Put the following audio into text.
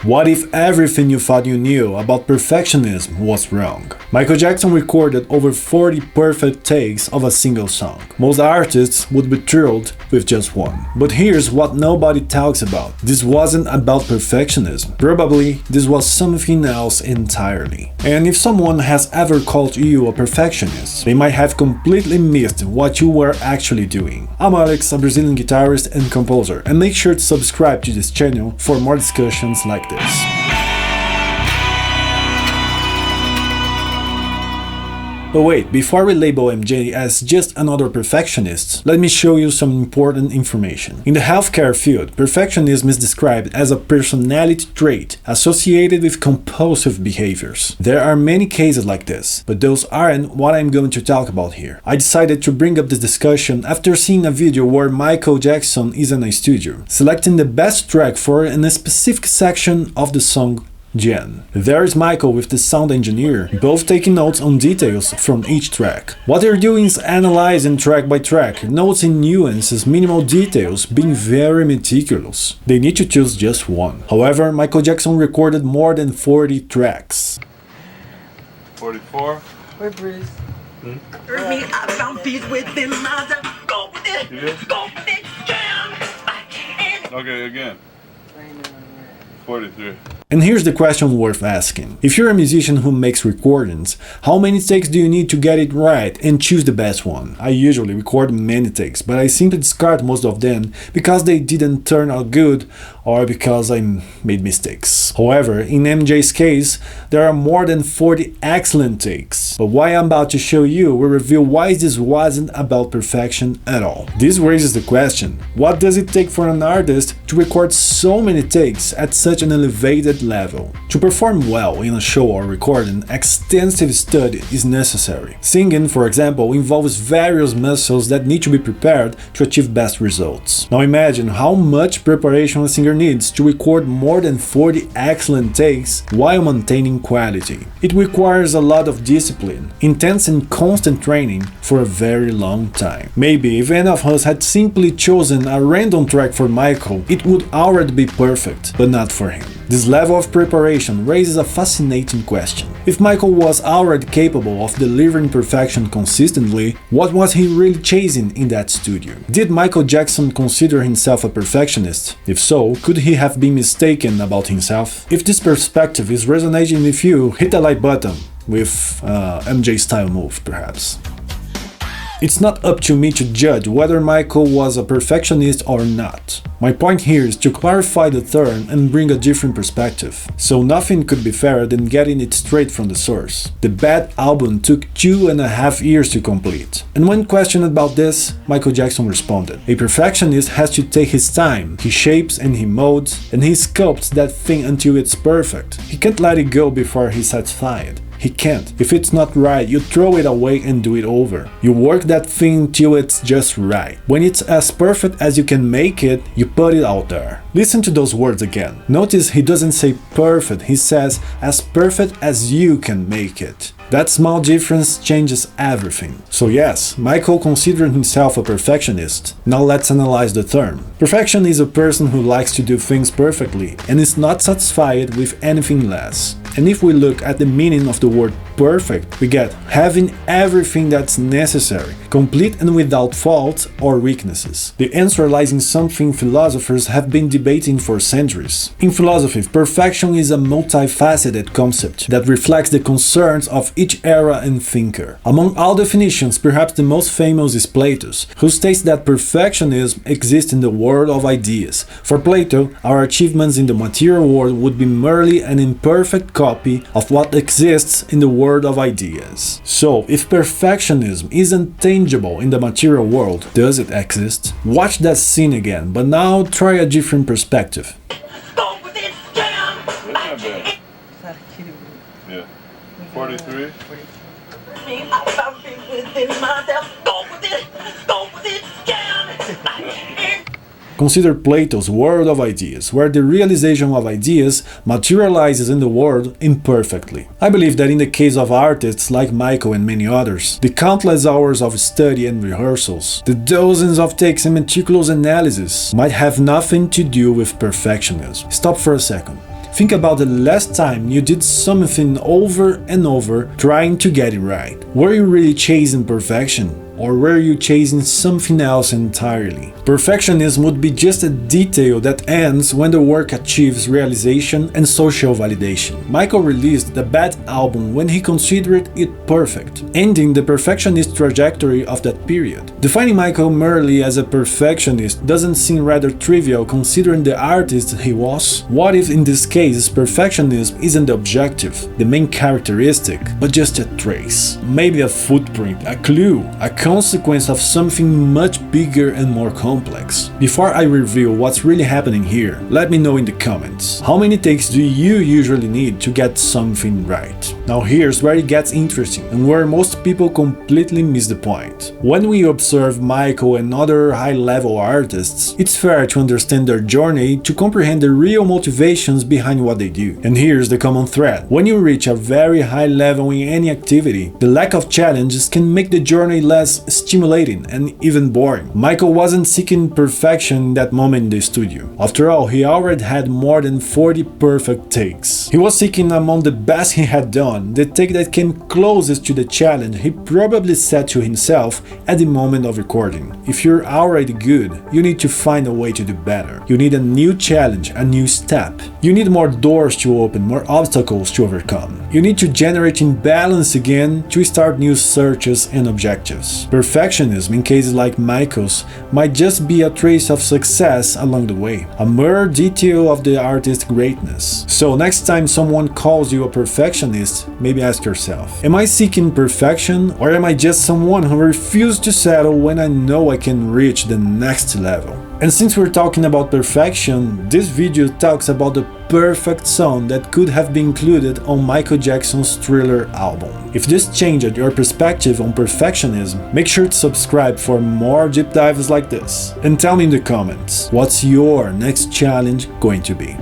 What if everything you thought you knew about perfectionism was wrong? Michael Jackson recorded over 40 perfect takes of a single song. Most artists would be thrilled with just one. But here's what nobody talks about. This wasn't about perfectionism. Probably this was something else entirely. And if someone has ever called you a perfectionist, they might have completely missed what you were actually doing. I'm Alex, a Brazilian guitarist and composer, and make sure to subscribe to this channel for more discussions like this. But wait, before we label MJ as just another perfectionist, let me show you some important information. In the healthcare field, perfectionism is described as a personality trait associated with compulsive behaviors. There are many cases like this, but those aren't what I'm going to talk about here. I decided to bring up this discussion after seeing a video where Michael Jackson is in a studio, selecting the best track for a specific section of the song Jen. There is Michael with the sound engineer, both taking notes on details from each track. What they're doing is analyzing track by track, noticing nuances, minimal details, being very meticulous. They need to choose just one. However, Michael Jackson recorded more than 40 tracks. 44? Wait, Bruce. Heard me, I found peace within myself. Go with it, go with it, jam. Okay, again. 43. And here's the question worth asking. If you're a musician who makes recordings, how many takes do you need to get it right and choose the best one? I usually record many takes, but I simply discard most of them because they didn't turn out good or because I made mistakes. However, in MJ's case, there are more than 40 excellent takes. But what I'm about to show you will reveal why this wasn't about perfection at all. This raises the question, what does it take for an artist to record so many takes at such an elevated level? To perform well in a show or recording, extensive study is necessary. Singing, for example, involves various muscles that need to be prepared to achieve best results. Now imagine how much preparation a singer needs to record more than 40 excellent takes while maintaining quality. It requires a lot of discipline, intense and constant training for a very long time. Maybe if any of us had simply chosen a random track for Michael, it would already be perfect, but not for him. This level of preparation raises a fascinating question. If Michael was already capable of delivering perfection consistently, what was he really chasing in that studio? Did Michael Jackson consider himself a perfectionist? If so, could he have been mistaken about himself? If this perspective is resonating with you, hit the like button with MJ style move, perhaps. It's not up to me to judge whether Michael was a perfectionist or not. My point here is to clarify the term and bring a different perspective. So nothing could be fairer than getting it straight from the source. The Bad album took 2.5 years to complete. And when questioned about this, Michael Jackson responded, "A perfectionist has to take his time. He shapes and he molds and he sculpts that thing until it's perfect. He can't let it go before he's satisfied. He can't. If it's not right, you throw it away and do it over. You work that thing till it's just right. When it's as perfect as you can make it, you put it out there." Listen to those words again. Notice he doesn't say perfect, he says as perfect as you can make it. That small difference changes everything. So yes, Michael considered himself a perfectionist. Now let's analyze the term. Perfection is a person who likes to do things perfectly and is not satisfied with anything less. And if we look at the meaning of the word perfect, we get having everything that's necessary, complete and without fault or weaknesses. The answer lies in something philosophers have been debating for centuries. In philosophy, perfection is a multifaceted concept that reflects the concerns of each era and thinker. Among all definitions, perhaps the most famous is Plato's, who states that perfectionism exists in the world of ideas. For Plato, our achievements in the material world would be merely an imperfect copy of what exists in the world of ideas. So, if perfectionism isn't tangible in the material world, does it exist? Watch that scene again, but now try a different perspective. Go with it, jam. That's not bad. Yeah. 43? Me, I found peace within myself. Go with it, jam. Consider Plato's world of ideas, where the realization of ideas materializes in the world imperfectly. I believe that in the case of artists like Michael and many others, the countless hours of study and rehearsals, the dozens of takes and meticulous analysis might have nothing to do with perfectionism. Stop for a second. Think about the last time you did something over and over trying to get it right. Were you really chasing perfection? Or were you chasing something else entirely? Perfectionism would be just a detail that ends when the work achieves realization and social validation. Michael released the Bad album when he considered it perfect, ending the perfectionist trajectory of that period. Defining Michael merely as a perfectionist doesn't seem rather trivial considering the artist he was. What if in this case perfectionism isn't the objective, the main characteristic, but just a trace? Maybe a footprint, a clue, a consequence of something much bigger and more complex. Before I reveal what's really happening here, let me know in the comments. How many takes do you usually need to get something right? Now here's where it gets interesting and where most people completely miss the point. When we observe Michael and other high-level artists, it's fair to understand their journey to comprehend the real motivations behind what they do. And here's the common thread. When you reach a very high level in any activity, the lack of challenges can make the journey less stimulating and even boring. Michael wasn't seeking perfection in that moment in the studio. After all, he already had more than 40 perfect takes. He was seeking among the best he had done, the take that came closest to the challenge he probably set to himself at the moment of recording. If you're already good, you need to find a way to do better. You need a new challenge, a new step. You need more doors to open, more obstacles to overcome. You need to generate imbalance again to start new searches and objectives. Perfectionism, in cases like Michael's, might just be a trace of success along the way, a mere detail of the artist's greatness. So next time someone calls you a perfectionist, maybe ask yourself, am I seeking perfection, or am I just someone who refuses to settle when I know I can reach the next level? And since we're talking about perfection, this video talks about the perfect song that could have been included on Michael Jackson's Thriller album. If this changed your perspective on perfectionism, make sure to subscribe for more deep dives like this. And tell me in the comments, what's your next challenge going to be?